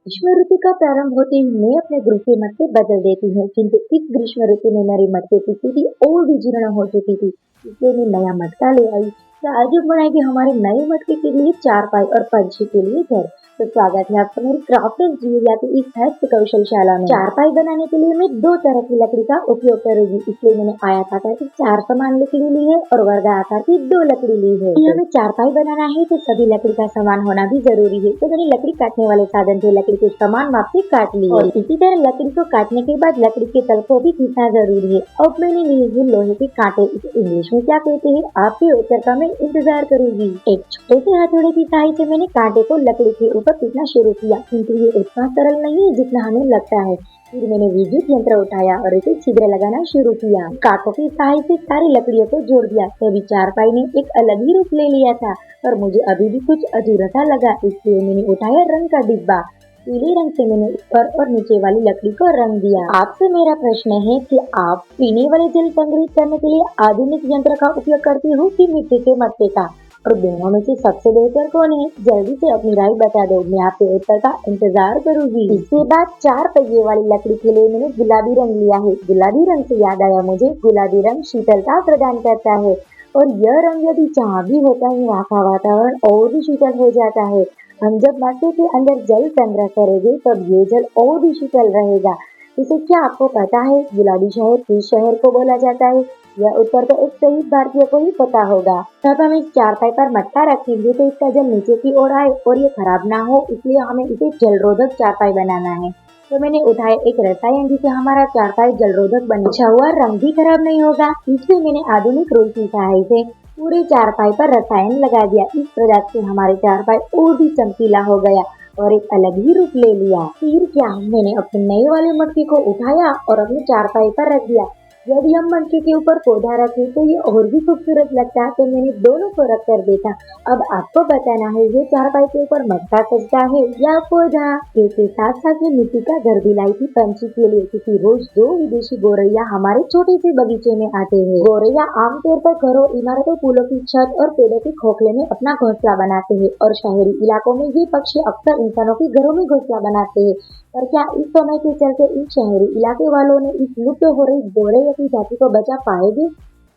ग्रीष्म ऋतु का प्रारंभ होते ही मैं अपने गृह के मटके बदल देती हूँ, किंतु इस ग्रीष्म ऋतु में मेरे मटके की स्थिति और भी जीर्ण हो चुकी थी। इसलिए मैं नया मटका ले आई। तो आज हम बनाएंगे हमारे नए मटके के लिए चारपाई और पंछी के लिए घर। तो स्वागत है आपका मेरी क्राफ्ट जीविया की इस हस्त कौशलशाला में। चारपाई बनाने के लिए मैं दो तरह की लकड़ी का उपयोग करूंगी, इसलिए मैंने आयताकार की 4 समान लकड़ी ली है और वर्गाकार की 2 लकड़ी ली है। हमें चारपाई बनाना है तो सभी लकड़ी का समान होना भी जरूरी है। तो मैंने लकड़ी काटने वाले साधन से लकड़ी को समान माप से काट ली और इसी तरह लकड़ी को काटने के बाद लकड़ी के तल को भी खींचना जरूरी है। अब मैंने लिए हैं लोहे के कांटे, इसे इंग्लिश में क्या कहते हैं आपके उत्तर का मैं इंतजार करूंगी। एक छोटे से हथौड़े की सहायता से मैंने कांटे को लकड़ी के ऊपर पीटना शुरू किया, किंतु ये उतना सरल नहीं है जितना हमें लगता है। फिर मैंने विद्युत यंत्र उठाया और इसे छिद्र लगाना शुरू किया। कांटों की सहायता से सारी लकड़ियों को जोड़ दिया। तभी चारपाई ने एक अलग ही रूप ले लिया था और मुझे अभी भी कुछ अधूरा सा लगा, इसलिए मैंने उठाया रंग का डिब्बा। पीले रंग से मैंने ऊपर और नीचे वाली लकड़ी को रंग दिया। आपसे मेरा प्रश्न है कि आप पीने वाले जल संग्रहित करने के लिए आधुनिक यंत्र का उपयोग करते हो कि मिट्टी के मटके का, और दोनों में से सबसे बेहतर कौन है? जल्दी से अपनी राय बता दो, मैं आपके उत्तर का इंतजार करूंगी। इसके बाद 4 पहिए वाली लकड़ी के लिए मैंने गुलाबी रंग लिया है। गुलाबी रंग से याद आया मुझे, गुलाबी रंग शीतलता प्रदान करता है और यह रंग यदि जहाँ भी होता है वहाँ का वातावरण और भी शीतल हो जाता है। हम जब मटके के अंदर जल संग्रह करेंगे तब ये जल और भी शीतल रहेगा। इसे क्या आपको पता है गुलाबी शहर किस शहर को बोला जाता है? यह उत्तर तो एक सही भारतीय को ही पता होगा। तब हम इस चारपाई पर मटका रखेंगे तो इसका जल नीचे की ओर आए और ये खराब ना हो, इसलिए हमें इसे जलरोधक चारपाई बनाना है। तो मैंने उठाया एक रसायन जिसे हमारा चारपाई जलरोधक बना हुआ रंग भी खराब नहीं होगा। इसलिए मैंने आधुनिक रुई की सहायता से पूरे चारपाई पर रसायन लगा दिया। इस प्रकार से हमारे चारपाई और भी चमकीला हो गया और एक अलग ही रूप ले लिया। फिर क्या, मैंने अपने नए वाले मटके को उठाया और अपने चारपाई पर रख दिया। यदि हम मटके के ऊपर पौधा रखे तो ये और भी खूबसूरत लगता है, तो मैंने दोनों को रख कर देखा। अब आपको बताना है ये चारपाई के ऊपर मटका सजता है या पौधा। इसके साथ साथ में मिट्टी का घर भी लाई थी पंछी के लिए, क्योंकि रोज 2 विदेशी गोरैया हमारे छोटे से बगीचे में आते हैं। गोरैया आमतौर पर घरों, इमारतों, पुलों की छत और पेड़ों के खोखले में अपना घोंसला बनाते हैं और शहरी इलाकों में ये पक्षी अक्सर इंसानों के घरों में घोंसला बनाते हैं। पर क्या इस समय के चलते इन शहरी इलाके वालों ने इस लुप्त हो रही गोरैया की जाति को बचा पाएंगे?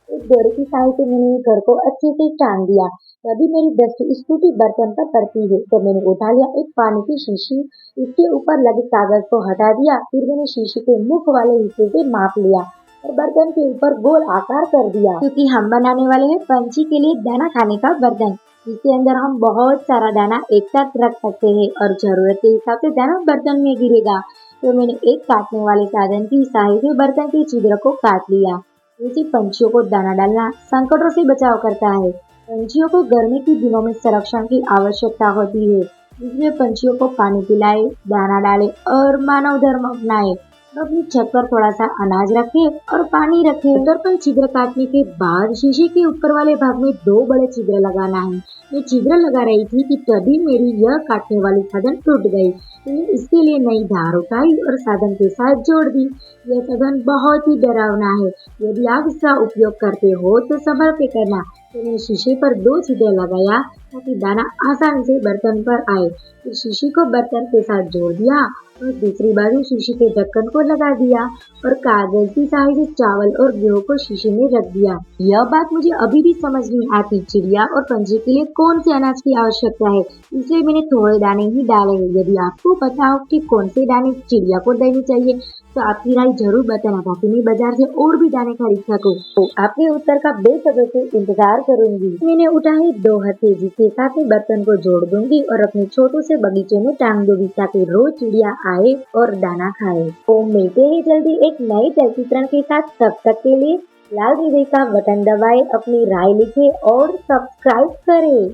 इस डोरे की सहायता से मैंने घर को अच्छे से टांग दिया। तभी मेरी दृष्टि इस टूटी बर्तन पर पड़ती है, तो मैंने उठा लिया एक पानी की शीशी, इसके ऊपर लगे कागज को हटा दिया। फिर मैंने शीशी के मुख वाले हिस्से से माप लिया और बर्तन के ऊपर गोल आकार कर दिया, क्योंकि हम बनाने वाले हैं पंछी के लिए दाना खाने का बर्तन, जिसके अंदर हम बहुत सारा दाना एक साथ रख सकते हैं और जरूरत के हिसाब से दाना बर्तन में गिरेगा। तो मैंने एक काटने वाले साधन की सहायता से बर्तन के छिद्र को काट लिया। जैसे पंछियों को दाना डालना संकटों से बचाव करता है। पंछियों को गर्मी के दिनों में संरक्षण की आवश्यकता होती है, इसलिए पंछियों को पानी पिलाए, दाना डाले और मानव धर्म अपनाए। अपनी छत पर थोड़ा सा अनाज रखे और पानी रखे। दर्पण छिद्र काटने के बाद शीशे के ऊपर वाले भाग में 2 बड़े छिद्र लगाना है। मैं छिद्र लगा रही थी कि तभी मेरी यह काटने वाली साधन टूट गई। मैंने इसके लिए नई धार उठाई और साधन के साथ जोड़ दी। यह साधन बहुत ही डरावना है, यदि आप इसका उपयोग करते हो तो संभल के करना। तो मैंने शीशे पर 2 छिद्र लगाया ताकि दाना आसानी से बर्तन पर आए। फिर शीशी को बर्तन के साथ जोड़ दिया और दूसरी बाजू शीशे के ढक्कन को लगा दिया और कागज की सहायता से चावल और गेहूं को शीशे में रख दिया। यह बात मुझे अभी भी समझ नहीं आती, चिड़िया और पंछी के लिए कौन से अनाज की आवश्यकता है, इसलिए मैंने थोड़े दाने ही डाले हैं। यदि आपको पता हो कि कौन से दाने चिड़िया को देने चाहिए तो आपकी राय जरूर बताना, ताकि मैं बाजार से और भी दाने खरीद सकूं। तो आपके उत्तर का बेसब्री से इंतजार करूंगी। मैंने उठाए 2 हथे, जिसके साथ में बर्तन को जोड़ दूंगी और अपने छोटू से बगीचे में टांग दूंगी, ताकि रोज चिड़िया आए और दाना खाए। तो मिलते हैं जल्दी एक नए चलचित्रण के साथ। तब तक के लिए लाल दीदी का बटन दबाए, अपनी राय लिखे और सब्सक्राइब करे।